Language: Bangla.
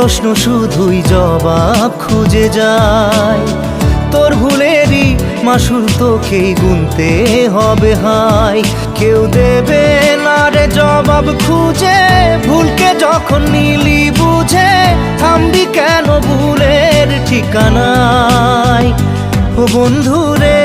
প্রশ্ন শুধুই জবাব খুঁজে যায়। তোর ভুলেরই মাসুল তোকেই গুনতে হবে হায়। কেউ দেবে না রে জবাব খুঁজে, ভুলকে যখন নিলি বুঝে থামবি কেন ভুলের ঠিকানায়। ও বন্ধু রে